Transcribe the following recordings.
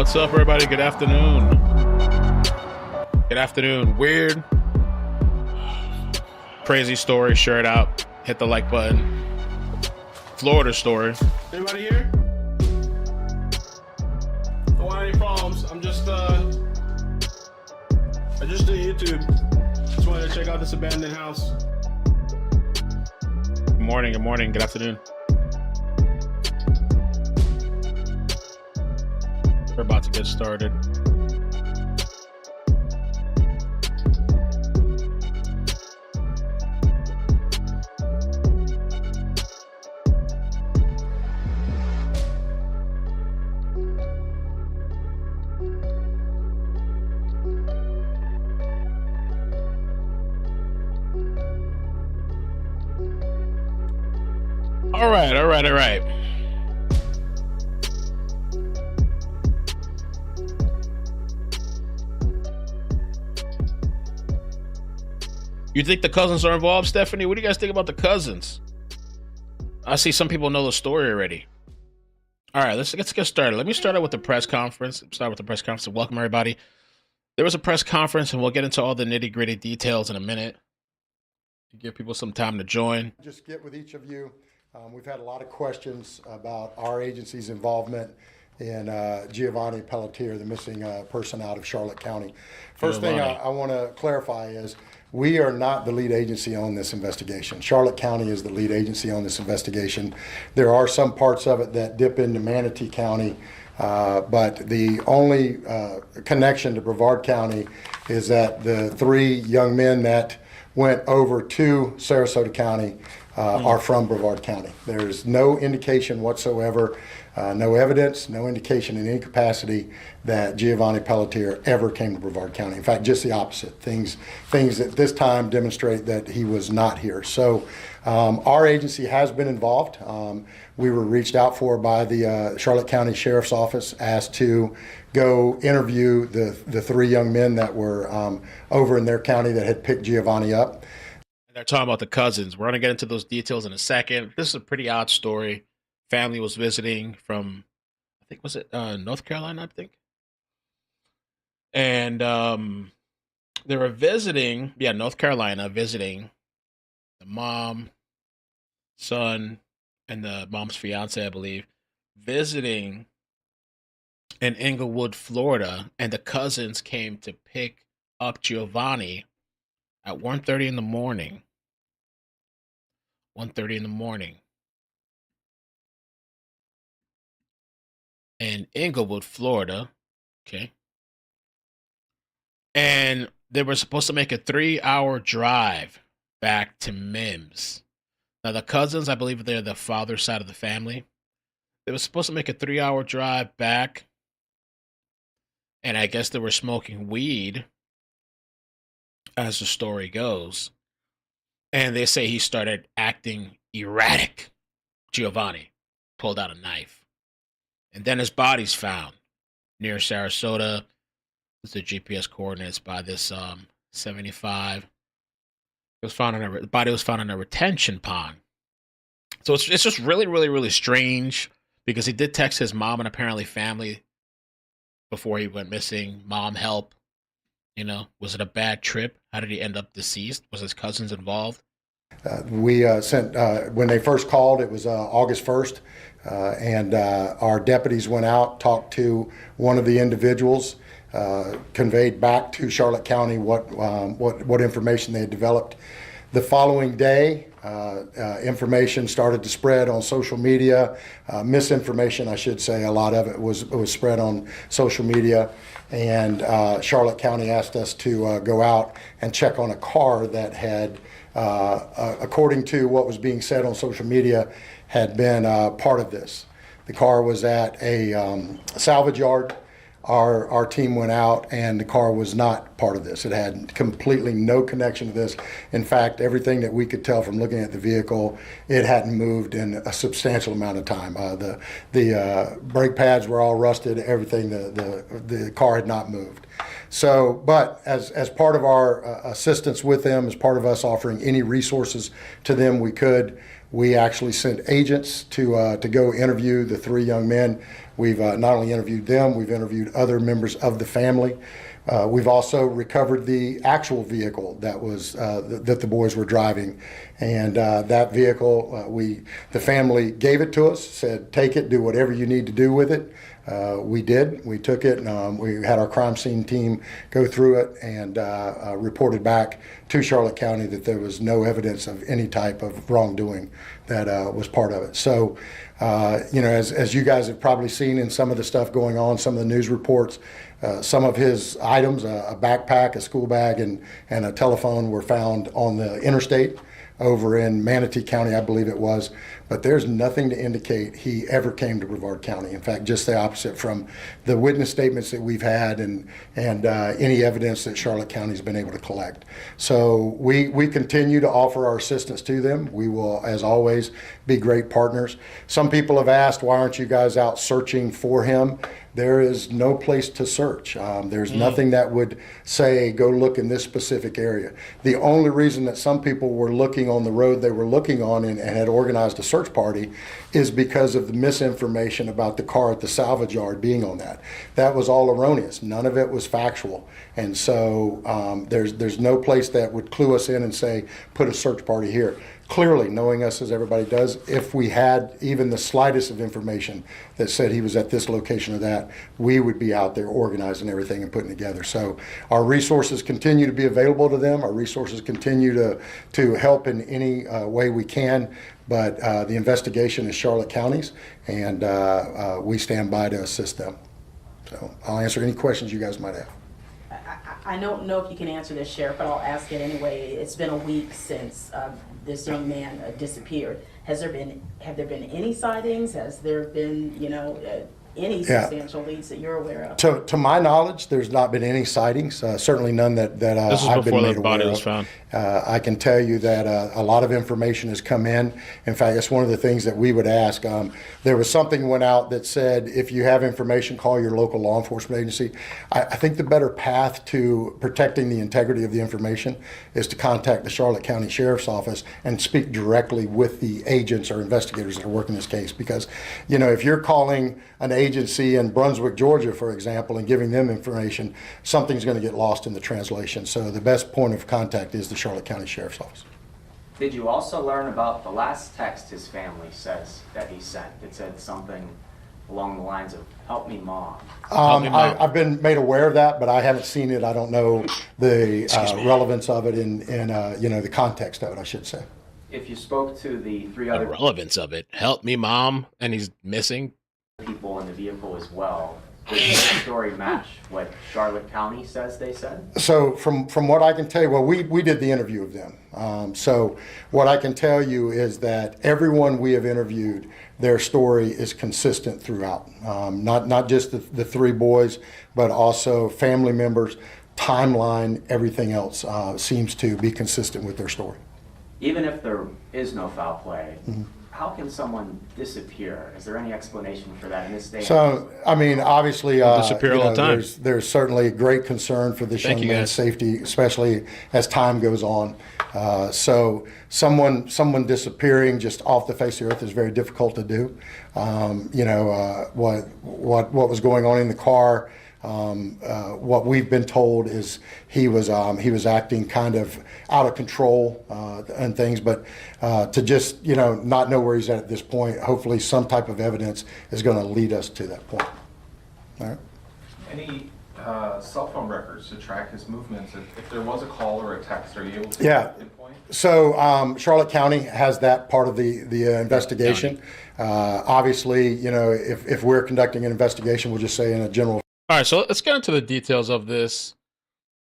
What's up, everybody? Good afternoon. Good afternoon. Weird, crazy story. Share it out. Hit the like button. Florida story. Anybody here? Don't want any problems. I just did YouTube. Just wanted to check out this abandoned house. Good morning. Good morning. Good afternoon. We're about to get started. All right. You think the cousins are involved, Stephanie? What do you guys think about the cousins? I see some people know the story already. All right, let's get started. Let me start out with the press conference. Welcome, everybody. There was a press conference, and we'll get into all the nitty-gritty details in a minute to give people some time to join. Just get with each of you. We've had a lot of questions about our agency's involvement in Giovanni Pelletier, the missing person out of Charlotte County. First thing I want to clarify is we are not the lead agency on this investigation. Charlotte County is the lead agency on this investigation. There are some parts of it that dip into Manatee County, but the only connection to Brevard County is that the three young men that went over to Sarasota County are from Brevard County. There's no indication whatsoever, no evidence, no indication in any capacity that Giovanni Pelletier ever came to Brevard County. In fact, just the opposite. Things at this time demonstrate that he was not here. So our agency has been involved. We were reached out for by the Charlotte County Sheriff's Office, asked to go interview the three young men that were over in their county that had picked Giovanni up. They're talking about the cousins. We're going to get into those details in a second. This is a pretty odd story. Family was visiting from, I think, was it North Carolina, I think? And they were visiting, North Carolina, visiting the mom, son, and the mom's fiance, I believe, visiting in Inglewood, Florida, and the cousins came to pick up Giovanni at 1:30 in the morning. 1:30 in the morning. In Inglewood, Florida. Okay. And they were supposed to make a 3-hour drive back to Mims. Now, the cousins, I believe they're the father's side of the family. They were supposed to make a 3-hour drive back. And I guess they were smoking weed, as the story goes. And they say he started acting erratic. Giovanni pulled out a knife. And then his body's found near Sarasota. It's the GPS coordinates by this 75. The body was found in a retention pond. So it's just really, really, really strange because he did text his mom and apparently family before he went missing. Mom, help. You know, was it a bad trip? How did he end up deceased? Was his cousins involved? We sent, when they first called, it was August 1st, and our deputies went out, talked to one of the individuals, conveyed back to Charlotte County what information they had developed. The following day, information started to spread on social media, misinformation, I should say. A lot of it was spread on social media, and Charlotte County asked us to go out and check on a car that had, according to what was being said on social media, had been part of this. The car was at a salvage yard. Our team went out, and the car was not part of this. It had completely no connection to this. In fact, everything that we could tell from looking at the vehicle, it hadn't moved in a substantial amount of time. The brake pads were all rusted. Everything, the car had not moved. So, but as part of our assistance with them, as part of us offering any resources to them we could, we actually sent agents to go interview the three young men. We've not only interviewed them, we've interviewed other members of the family. We've also recovered the actual vehicle that was that the boys were driving, and that vehicle, the family gave it to us, said, take it, do whatever you need to do with it. We did. We took it. We had our crime scene team go through it and reported back to Charlotte County that there was no evidence of any type of wrongdoing that was part of it. So, as you guys have probably seen in some of the stuff going on, some of the news reports, some of his items, a backpack, a school bag, and a telephone were found on the interstate over in Manatee County, I believe it was, but there's nothing to indicate he ever came to Brevard County. In fact, just the opposite from the witness statements that we've had and any evidence that Charlotte County's been able to collect. So we continue to offer our assistance to them. We will, as always, be great partners. Some people have asked, why aren't you guys out searching for him? There is no place to search. There's nothing that would say, go look in this specific area. The only reason that some people were looking on the road they were looking on and had organized a search party is because of the misinformation about the car at the salvage yard being on that. That was all erroneous. None of it was factual. And so there's no place that would clue us in and say, put a search party here. Clearly, knowing us as everybody does, if we had even the slightest of information that said he was at this location or that, we would be out there organizing everything and putting together. So our resources continue to be available to them. Our resources continue to help in any way we can. But the investigation is Charlotte County's, and we stand by to assist them. So I'll answer any questions you guys might have. I don't know if you can answer this, Sheriff, but I'll ask it anyway. It's been a week since this young man disappeared. Have there been any sightings? Has there been, any substantial leads that you're aware of? To my knowledge, there's not been any sightings. Certainly none that this is I've been before made the aware body of. was found. I can tell you that a lot of information has come in. In fact, that's one of the things that we would ask. There was something went out that said, if you have information, call your local law enforcement agency. I think the better path to protecting the integrity of the information is to contact the Charlotte County Sheriff's Office and speak directly with the agents or investigators that are working this case. Because, if you're calling an agency in Brunswick, Georgia, for example, and giving them information, something's going to get lost in the translation. So the best point of contact is the Charlotte County Sheriff's Office. Did you also learn about the last text his family says that he sent? It said something along the lines of, help me, Mom. I've been made aware of that, but I haven't seen it. I don't know the relevance of it in the context of it, I should say. If you spoke to the three The other relevance of it. Help me, Mom. And he's missing. people in the vehicle as well, does their story match what Charlotte County says they said? So from what I can tell you, well, we did the interview of them. So what I can tell you is that everyone we have interviewed, their story is consistent throughout. Not just the three boys, but also family members, timeline, everything else seems to be consistent with their story. Even if there is no foul play, how can someone disappear? Is there any explanation for that in this day? So, I mean, obviously, disappear all the time. There's certainly great concern for this young man's safety, especially as time goes on. So, someone disappearing just off the face of the earth is very difficult to do. What was going on in the car? What we've been told is he was acting kind of out of control and things, but to just not know where he's at this point, hopefully some type of evidence is going to lead us to that point. All right. Any cell phone records to track his movements? If there was a call or a text, are you able to pinpoint? So Charlotte County has that part of the investigation. Obviously, if we're conducting an investigation, we'll just say in a general. All right, so let's get into the details of this.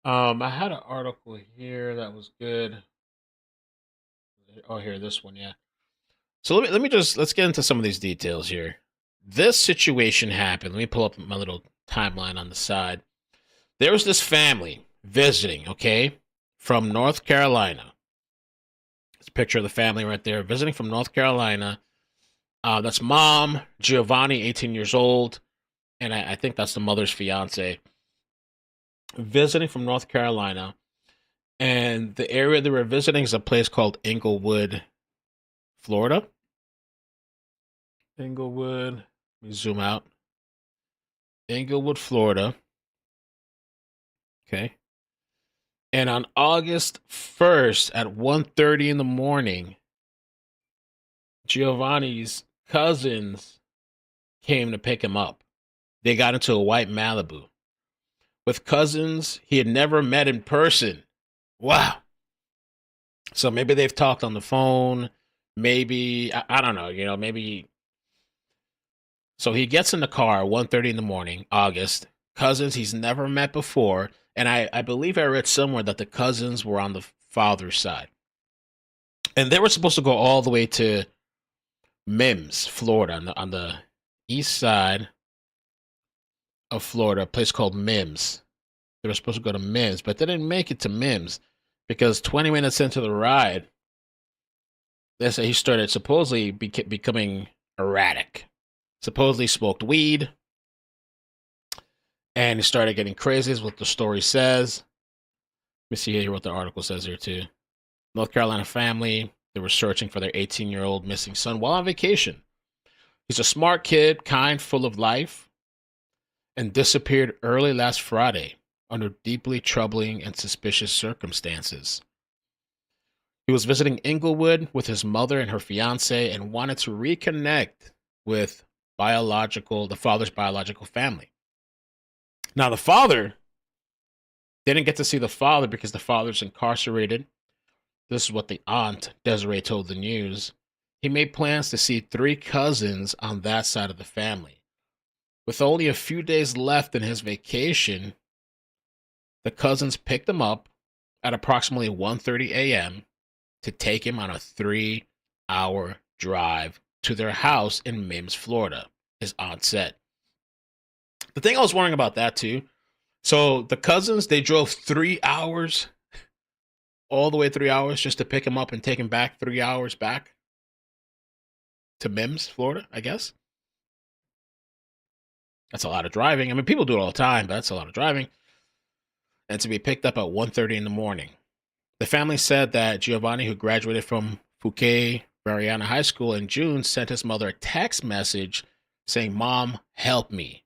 I had an article here that was good. Oh, here, this one, yeah. So let's get into some of these details here. This situation happened. Let me pull up my little timeline on the side. There was this family visiting, okay, from North Carolina. It's a picture of the family right there, visiting from North Carolina. That's mom, Giovanni, 18 years old. And I think that's the mother's fiance, visiting from North Carolina. And the area they were visiting is a place called Englewood, Florida. Englewood. Let me zoom out. Inglewood, Florida. Okay. And on August 1st at 1:30 in the morning, Giovanni's cousins came to pick him up. They got into a white Malibu with cousins he had never met in person. Wow. So maybe they've talked on the phone. Maybe, I don't know, maybe. So he gets in the car at 1:30 in the morning, August. Cousins he's never met before. And I believe I read somewhere that the cousins were on the father's side. And they were supposed to go all the way to Mims, Florida, on the east side of Florida, a place called Mims. They were supposed to go to Mims, but they didn't make it to Mims because 20 minutes into the ride, they say he started supposedly becoming erratic. Supposedly smoked weed, and he started getting crazy, is what the story says. Let me see here what the article says here, too. North Carolina family, they were searching for their 18-year-old missing son while on vacation. He's a smart kid, kind, full of life, and disappeared early last Friday under deeply troubling and suspicious circumstances. He was visiting Inglewood with his mother and her fiance and wanted to reconnect with the father's biological family. Now, the father didn't get to see the father because the father's incarcerated. This is what the aunt, Desiree, told the news. He made plans to see 3 cousins on that side of the family. With only a few days left in his vacation, the cousins picked him up at approximately 1:30 a.m. to take him on a 3-hour drive to their house in Mims, Florida, his aunt said. The thing I was wondering about that too, so the cousins, they drove 3 hours, all the way 3 hours just to pick him up and take him back 3 hours back to Mims, Florida, I guess. That's a lot of driving. I mean, people do it all the time, but that's a lot of driving. And to be picked up at 1:30 in the morning. The family said that Giovanni, who graduated from Fouquet Mariana High School in June, sent his mother a text message saying, "Mom, help me,"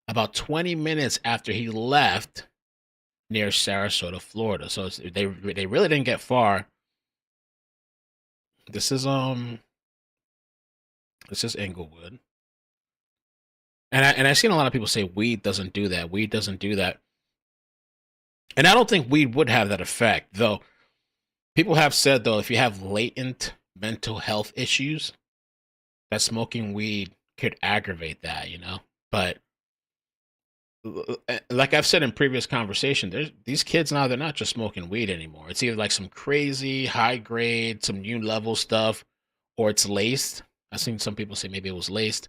about 20 minutes after he left near Sarasota, Florida. So they really didn't get far. This is Inglewood. And I've seen a lot of people say weed doesn't do that. Weed doesn't do that. And I don't think weed would have that effect, though. People have said, though, if you have latent mental health issues, that smoking weed could aggravate that, But like I've said in previous conversations, these kids now, they're not just smoking weed anymore. It's either like some crazy high grade, some new level stuff, or it's laced. I've seen some people say maybe it was laced.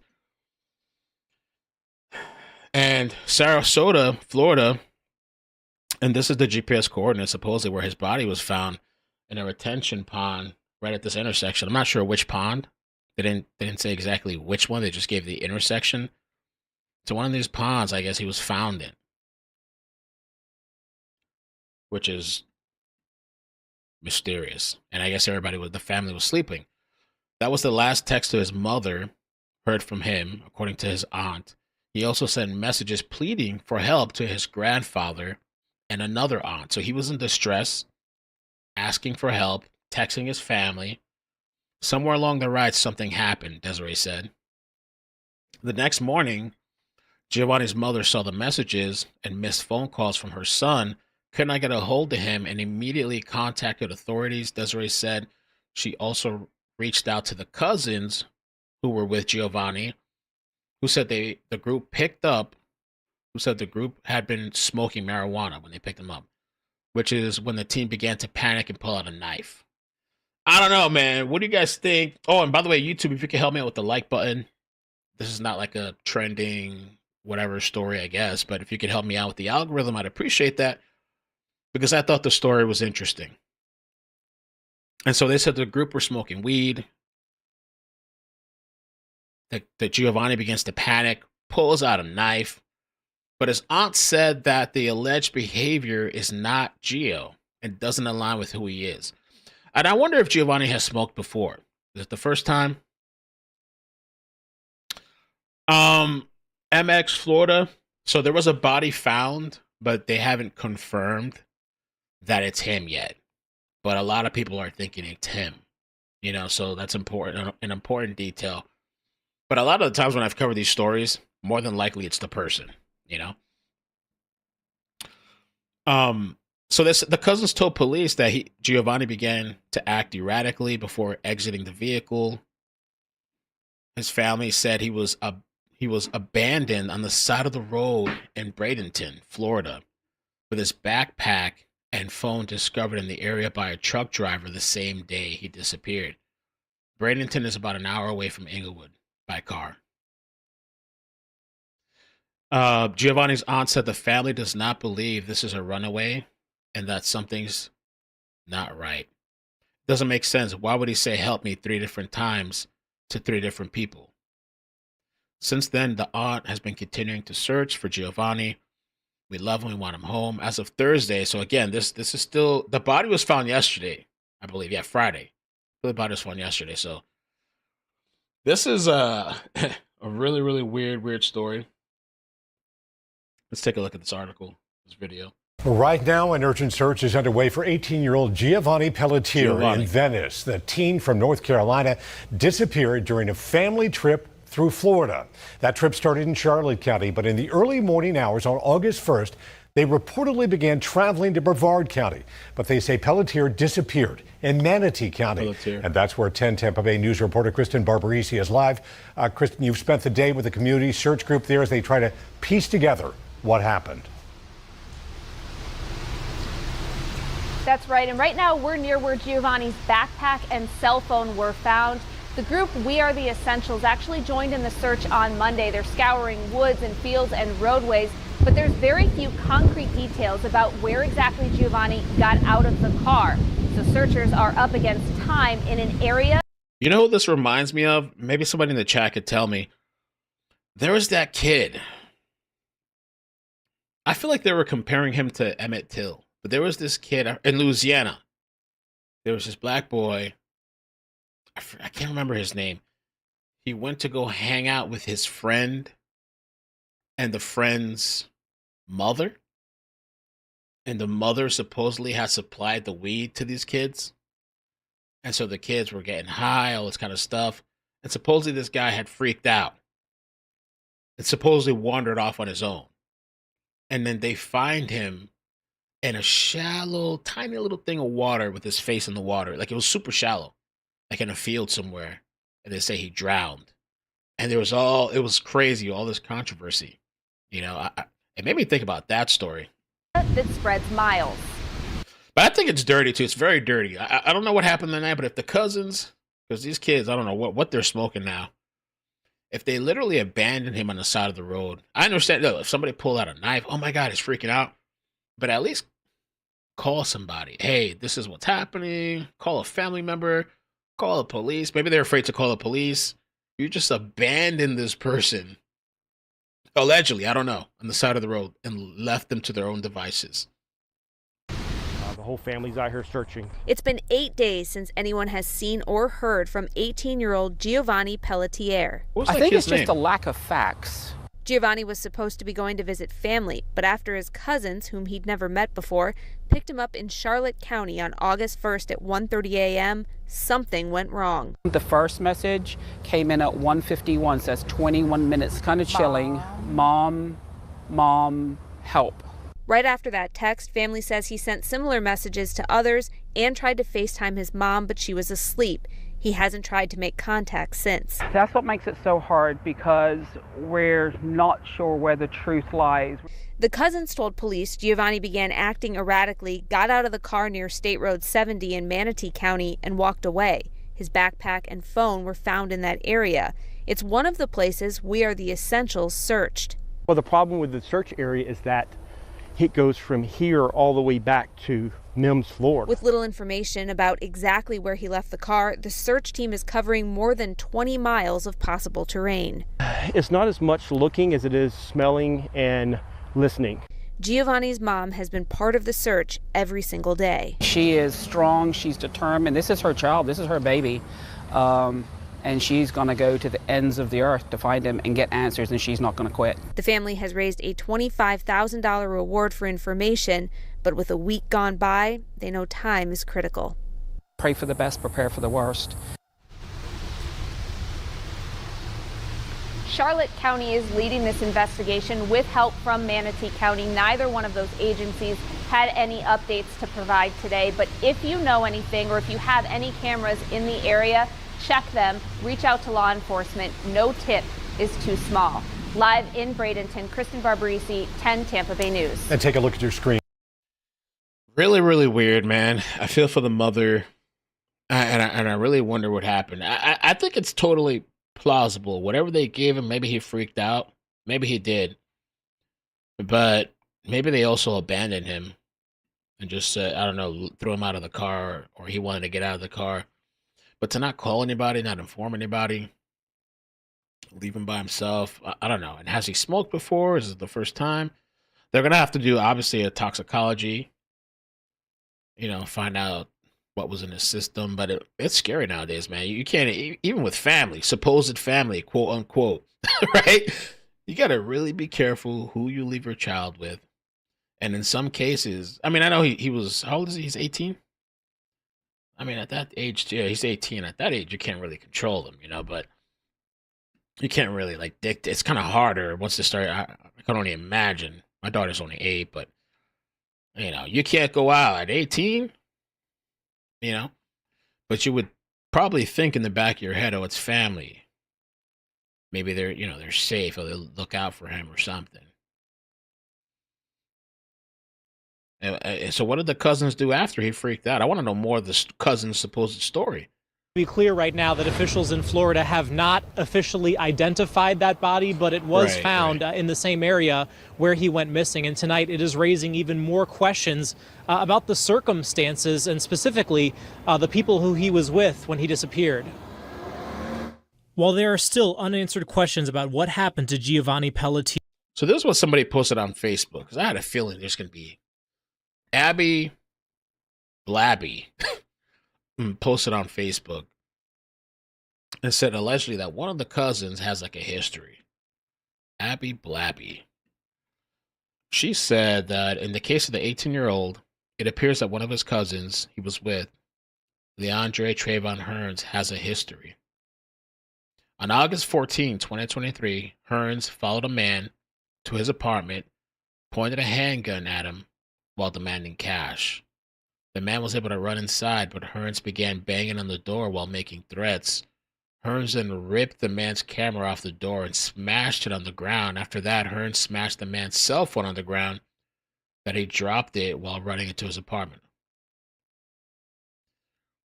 And Sarasota, Florida, and this is the GPS coordinate, supposedly where his body was found, in a retention pond right at this intersection. I'm not sure which pond. They didn't say exactly which one. They just gave the intersection. So one of these ponds, I guess he was found in, which is mysterious. And I guess the family was sleeping. That was the last text to his mother heard from him, according to his aunt. He also sent messages pleading for help to his grandfather and another aunt. So he was in distress, asking for help, texting his family. Somewhere along the ride, something happened, Desiree said. The next morning, Giovanni's mother saw the messages and missed phone calls from her son, could not get a hold of him, and immediately contacted authorities. Desiree said she also reached out to the cousins who were with Giovanni, who said the group had been smoking marijuana when they picked him up, which is when the team began to panic and pull out a knife. I don't know, man. What do you guys think? Oh, and by the way, YouTube, if you could help me out with the like button. This is not like a trending whatever story, I guess, but if you could help me out with the algorithm, I'd appreciate that, because I thought the story was interesting. And so they said the group were smoking weed. That Giovanni begins to panic, pulls out a knife, but his aunt said that the alleged behavior is not Gio and doesn't align with who he is. And I wonder if Giovanni has smoked before. Is it the first time? MX Florida So there was a body found, but they haven't confirmed that it's him yet. But a lot of people are thinking it's him. So that's important, an important detail. But a lot of the times when I've covered these stories, more than likely it's the person, So the cousins told police that Giovanni began to act erratically before exiting the vehicle. His family said he was abandoned on the side of the road in Bradenton, Florida, with his backpack and phone discovered in the area by a truck driver the same day he disappeared. Bradenton is about an hour away from Inglewood by car. Giovanni's aunt said the family does not believe this is a runaway and that something's not right. Doesn't make sense. Why would he say help me 3 different times to 3 different people? Since then, the aunt has been continuing to search for Giovanni. We love him. We want him home. As of Thursday, so again, this is still, the body was found yesterday, I believe. Yeah, Friday. The body was found yesterday. So this is a really, really weird story. Let's take a look at this article, this video. Right now, an urgent search is underway for 18-year-old Giovanni Pelletier in Venice. The teen from North Carolina disappeared during a family trip through Florida. That trip started in Charlotte County, but in the early morning hours on August 1st, they reportedly began traveling to Brevard County. But they say Pelletier disappeared in Manatee County. And that's where 10 Tampa Bay News reporter Kristen Barbarisi is live. Kristen, you've spent the day with the community search group there as they try to piece together what happened. That's right, and right now we're near where Giovanni's backpack and cell phone were found. The group We Are the Essentials actually joined in the search on Monday. They're scouring woods and fields and roadways, but there's very few concrete details about where exactly Giovanni got out of the car. So searchers are up against time in an area. You know who this reminds me of? Maybe somebody in the chat could tell me. There was that kid. I feel like they were comparing him to Emmett Till. But there was this kid in Louisiana. There was this black boy. I can't remember his name. He went to go hang out with his friend and the friend's mother. And the mother supposedly had supplied the weed to these kids. And so the kids were getting high, all this kind of stuff. And supposedly this guy had freaked out. And supposedly wandered off on his own. And then they find him in a shallow, tiny little thing of water with his face in the water. Like it was super shallow, like in a field somewhere. And they say he drowned. And it was crazy, all this controversy. It made me think about that story. That spreads miles. But I think it's dirty too. It's very dirty. I don't know what happened that night, but if the cousins, because these kids, I don't know what they're smoking now. If they literally abandoned him on the side of the road, I understand. Look, if somebody pulled out a knife, oh my God, he's freaking out. But at least call somebody. Hey, this is what's happening. Call a family member. Call the police. Maybe they're afraid to call the police. You just abandoned this person, allegedly, I don't know, on the side of the road and left them to their own devices. The whole family's out here searching. It's been 8 days since anyone has seen or heard from 18-year-old Giovanni Pelletier. I think it's just a lack of facts. Giovanni was supposed to be going to visit family, but after his cousins, whom he'd never met before, picked him up in Charlotte County on August 1st at 1:30 a.m., something went wrong. The first message came in at 1:51, says 21 minutes, kind of chilling. Mom, help. Right after that text, family says he sent similar messages to others and tried to FaceTime his mom, but she was asleep. He hasn't tried to make contact since. That's what makes it so hard, because we're not sure where the truth lies. The cousins told police Giovanni began acting erratically, got out of the car near State Road 70 in Manatee County, and walked away. His backpack and phone were found in that area. It's one of the places We Are the Essentials searched. Well, the problem with the search area is that it goes from here all the way back to Mims, Florida. With little information about exactly where he left the car, the search team is covering more than 20 miles of possible terrain. It's not as much looking as it is smelling and listening. Giovanni's mom has been part of the search every single day. She is strong, she's determined. This is her child, this is her baby. and she's going to go to the ends of the earth to find him and get answers, and she's not going to quit. The family has raised a $25,000 reward for information, but with a week gone by, they know time is critical. Pray for the best, prepare for the worst. Charlotte County is leading this investigation with help from Manatee County. Neither one of those agencies had any updates to provide today, but if you know anything or if you have any cameras in the area, check them, reach out to law enforcement. No tip is too small. Live in Bradenton, Kristen Barbarisi, 10 Tampa Bay News. And take a look at your screen. Really, really weird, man. I feel for the mother, and I really wonder what happened. I think it's totally plausible. Whatever they gave him, maybe he freaked out. Maybe he did. But maybe they also abandoned him and just said, I don't know, threw him out of the car, or he wanted to get out of the car. But to not call anybody, not inform anybody, leave him by himself, I don't know. And has he smoked before? Is it the first time? They're going to have to do, obviously, a toxicology, find out what was in his system. But it's scary nowadays, man. You can't, even with family, supposed family, quote unquote, right? You got to really be careful who you leave your child with. And in some cases, I mean, I know he was, how old is he? He's 18? I mean, at that age, yeah, he's 18. At that age, you can't really control them, but you can't really, dictate. It's kind of harder once they start. I can only imagine. My daughter's only 8, but, you can't go out at 18, But you would probably think in the back of your head, oh, it's family. Maybe they're safe, or they'll look out for him or something. So what did the cousins do after he freaked out? I want to know more of the cousin's supposed story. To be clear right now that officials in Florida have not officially identified that body, but it was found in the same area where he went missing. And tonight it is raising even more questions about the circumstances and specifically the people who he was with when he disappeared. While there are still unanswered questions about what happened to Giovanni Pelletier. So this is what somebody posted on Facebook, because I had a feeling there's going to be Abby Blabby posted on Facebook and said allegedly that one of the cousins has a history. Abby Blabby. She said that in the case of the 18-year-old, it appears that one of his cousins he was with, Leandre Trayvon Hearns, has a history. On August 14, 2023, Hearns followed a man to his apartment, pointed a handgun at him while demanding cash. The man was able to run inside, but Hearns began banging on the door while making threats. Hearns then ripped the man's camera off the door and smashed it on the ground. After that, Hearns smashed the man's cell phone on the ground, that he dropped it while running into his apartment.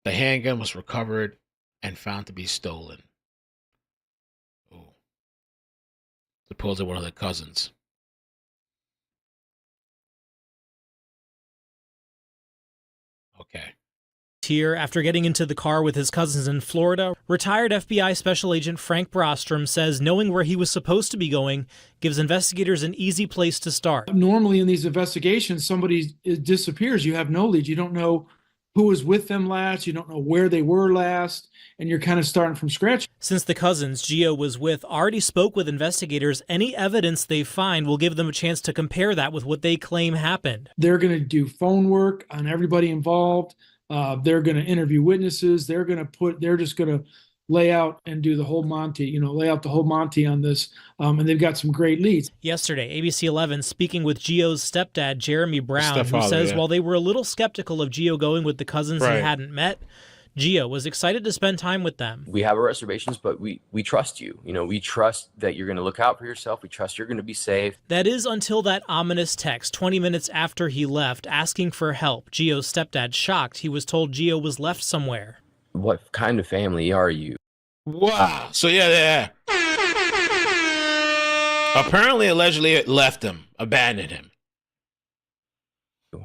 The handgun was recovered and found to be stolen. Oh. Supposedly one of the cousins. Okay. Here, after getting into the car with his cousins in Florida, retired FBI Special Agent Frank Brostrom says knowing where he was supposed to be going gives investigators an easy place to start. Normally in these investigations, somebody disappears. You have no lead. You don't know who was with them last. You don't know where they were last. And you're kind of starting from scratch. Since the cousins Gio was with already spoke with investigators, any evidence they find will give them a chance to compare that with what they claim happened. They're going to do phone work on everybody involved. They're going to interview witnesses. They're just going to lay out and do the whole Monty, lay out the whole Monty on this. And they've got some great leads. Yesterday, ABC 11 speaking with Gio's stepdad, Jeremy Brown, who says while they were a little skeptical of Gio going with the cousins he hadn't met, Gio was excited to spend time with them. We have our reservations, but we trust you. We trust that you're going to look out for yourself. We trust you're going to be safe. That is until that ominous text 20 minutes after he left, asking for help. Gio's stepdad shocked he was told Gio was left somewhere. What kind of family are you? Wow. So yeah. Apparently, allegedly, it left him, abandoned him.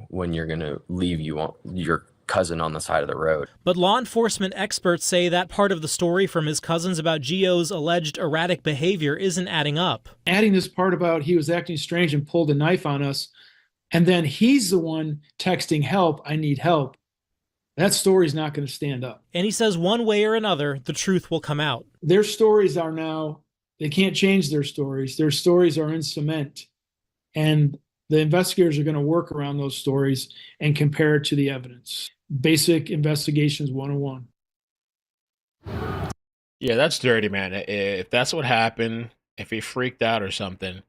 When you're going to leave your cousin on the side of the road. But law enforcement experts say that part of the story from his cousins about Gio's alleged erratic behavior isn't adding up. Adding this part about he was acting strange and pulled a knife on us, and then he's the one texting help, I need help. that story's not going to stand up. And he says one way or another, the truth will come out. Their stories are now, they can't change their stories. Their stories are in cement. And the investigators are going to work around those stories and compare it to the evidence. Basic investigations 101. Yeah, that's dirty, man. If that's what happened, if he freaked out or something,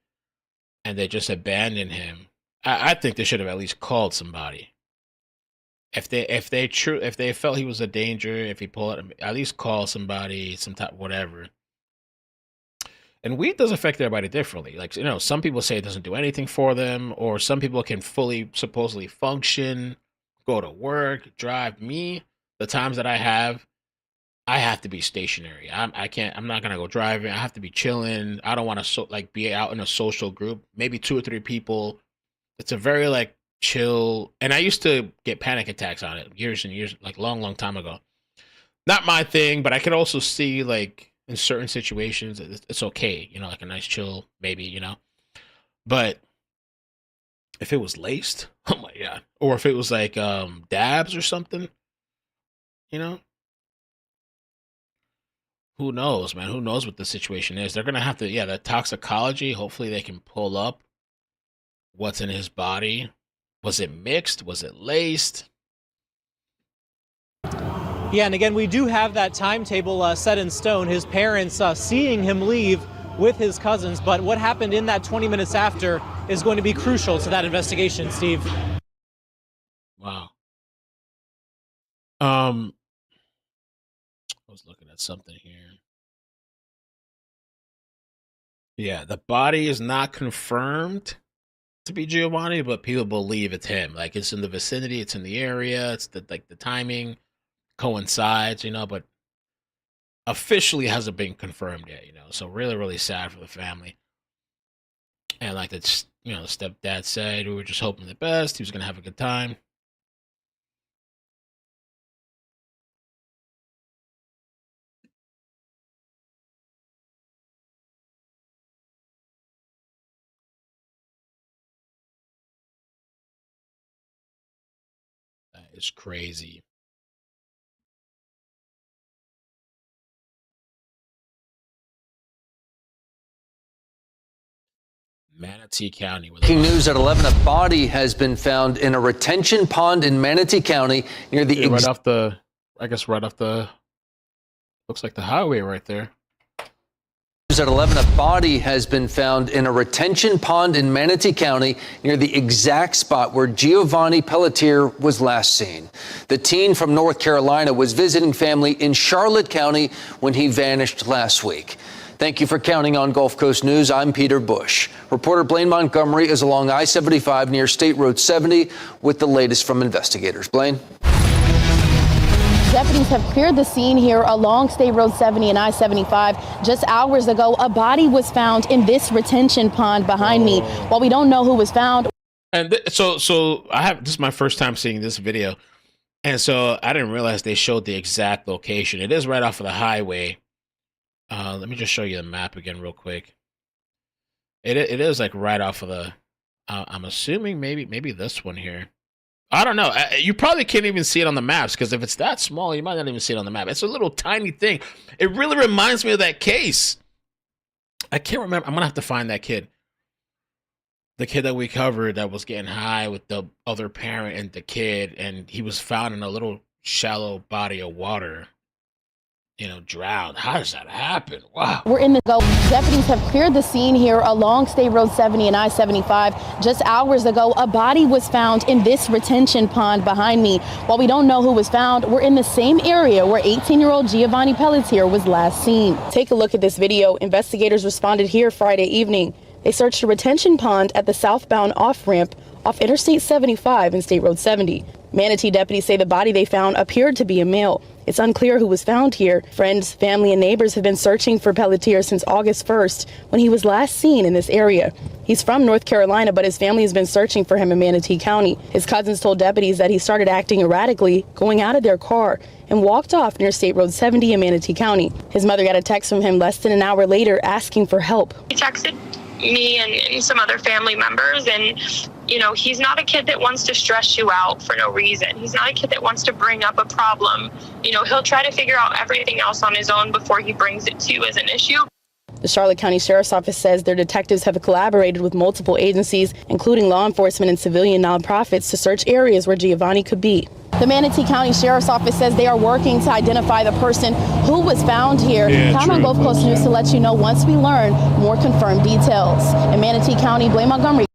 and they just abandoned him, I think they should have at least called somebody. If they felt he was a danger, if he pulled it, at least call somebody, some type, whatever. And weed does affect everybody differently. Like, you know, some people say it doesn't do anything for them, or some people can fully supposedly function, go to work, drive. Me, the times that I have to be stationary. I'm not gonna go driving. I have to be chilling. I don't want to be out in a social group, maybe 2 or 3 people. It's a very like chill. And I used to get panic attacks on it years and years, like long time ago. Not my thing, but I could also see like in certain situations it's okay, you know, like a nice chill, maybe, you know. But if it was laced, oh my god, or if it was like dabs or something, you know. Who knows, man? Who knows what the situation is? They're gonna have to, the toxicology. Hopefully, they can pull up what's in his body. Was it mixed? Was it laced? Yeah, and again, we do have that timetable set in stone. His parents seeing him leave with his cousins, but what happened in that 20 minutes after is going to be crucial to that investigation, Steve. Wow. I was looking at something here. Yeah, the body is not confirmed to be Giovanni, but people believe it's him. Like, it's in the vicinity, it's in the area, it's the timing coincides, you know, but officially hasn't been confirmed yet, you know. So really, really sad for the family. And like the stepdad said, we were just hoping the best. He was gonna have a good time. That is crazy. Manatee County. Breaking news at 11: a body has been found in a retention pond in Manatee County near the right off the looks like the highway right there. News at 11: a body has been found in a retention pond in Manatee County near the exact spot where Giovanni Pelletier was last seen. The teen from North Carolina was visiting family in Charlotte County when he vanished last week. Thank you for counting on Gulf Coast News. I'm Peter Bush. Reporter Blaine Montgomery is along I-75 near State Road 70 with the latest from investigators. Blaine? Deputies have cleared the scene here along State Road 70 and I-75. Just hours ago, a body was found in this retention pond behind me. While we don't know who was found. And so this is my first time seeing this video. And so I didn't realize they showed the exact location. It is right off of the highway. Let me just show you the map again real quick. It is like right off of the, I'm assuming maybe this one here. I don't know. You probably can't even see it on the maps, because if it's that small, you might not even see it on the map. It's a little tiny thing. It really reminds me of that case. I can't remember. I'm going to have to find that kid. The kid that we covered that was getting high with the other parent and the kid, and he was found in a little shallow body of water. You know, drowned. How does that happen? Wow. We're in the go. Deputies have cleared the scene here along State Road 70 and I-75. Just hours ago, a body was found in this retention pond behind me. While we don't know who was found, we're in the same area where 18-year-old Giovanni Pelletier was last seen. Take a look at this video. Investigators responded here Friday evening. They searched a retention pond at the southbound off-ramp off Interstate 75 and State Road 70. Manatee deputies say the body they found appeared to be a male. It's unclear who was found here. Friends, family, and neighbors have been searching for Pelletier since August 1st, when he was last seen in this area. He's from North Carolina, but his family has been searching for him in Manatee County. His cousins told deputies that he started acting erratically, going out of their car, and walked off near State Road 70 in Manatee County. His mother got a text from him less than an hour later asking for help. He texted me and some other family members, and You know, he's not a kid that wants to stress you out for no reason. He's not a kid that wants to bring up a problem. You know, he'll try to figure out everything else on his own before he brings it to you as an issue. The Charlotte County Sheriff's Office says their detectives have collaborated with multiple agencies, including law enforcement and civilian nonprofits, to search areas where Giovanni could be. The Manatee County Sheriff's Office says they are working to identify the person who was found here. Time on Gulf Coast News to let you know once we learn more confirmed details. In Manatee County, Blaine Montgomery.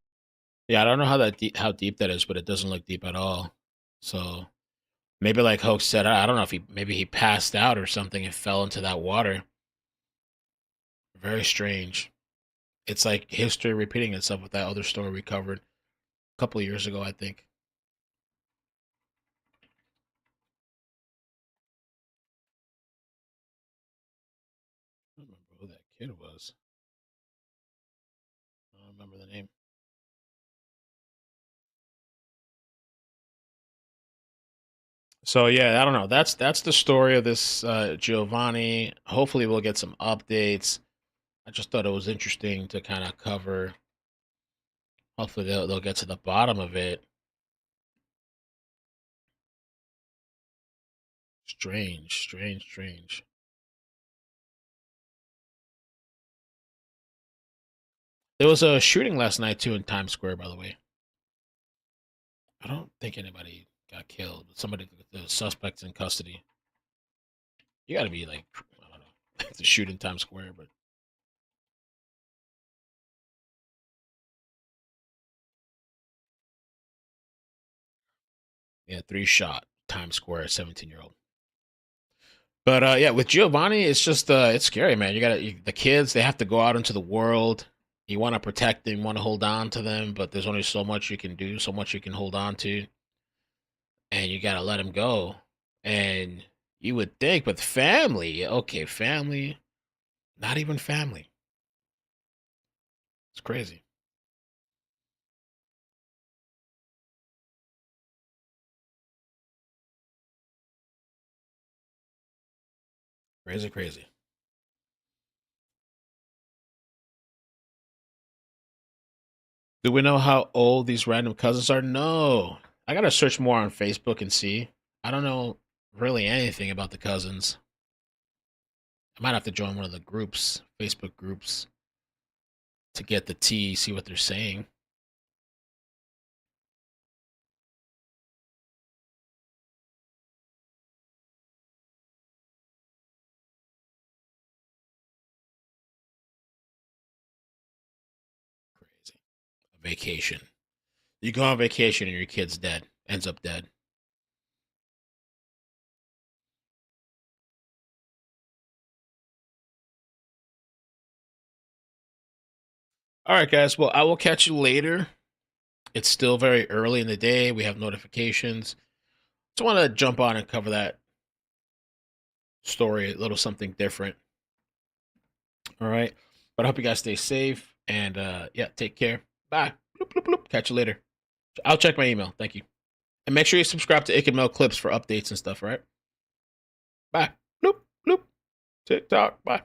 Yeah, I don't know how deep that is, but it doesn't look deep at all. So maybe like Hoke said, I don't know if he passed out or something and fell into that water. Very strange. It's like history repeating itself with that other story we covered a couple of years ago, I think. I don't remember who that kid was. I don't remember the name. So yeah, I don't know. That's the story of this Giovanni. Hopefully we'll get some updates. I just thought it was interesting to kind of cover. Hopefully they'll get to the bottom of it. Strange. There was a shooting last night too in Times Square, by the way. I don't think anybody got killed, but the suspect's in custody. You got to be like, I don't know, to shoot in Times Square, but yeah, 3 shot Times Square, 17-year-old. But yeah, with Giovanni, it's just it's scary, man. The kids, they have to go out into the world. You want to protect them, you want to hold on to them, but there's only so much you can do, so much you can hold on to, and you got to let them go. And you would think, but family, okay, family, not even family. It's crazy. Crazy. Do we know how old these random cousins are? No. I gotta search more on Facebook and see. I don't know really anything about the cousins. I might have to join one of the groups, Facebook groups, to get the tea, see what they're saying. Crazy. A vacation. You go on vacation and your kid's dead. Ends up dead. All right, guys. Well, I will catch you later. It's still very early in the day. We have notifications. Just want to jump on and cover that story, a little something different. All right. But I hope you guys stay safe and yeah, take care. Bye. Bloop, bloop, bloop. Catch you later. I'll check my email. Thank you. And make sure you subscribe to Ick and Mel Clips for updates and stuff, all right? Bye. Bloop, bloop. TikTok. Bye.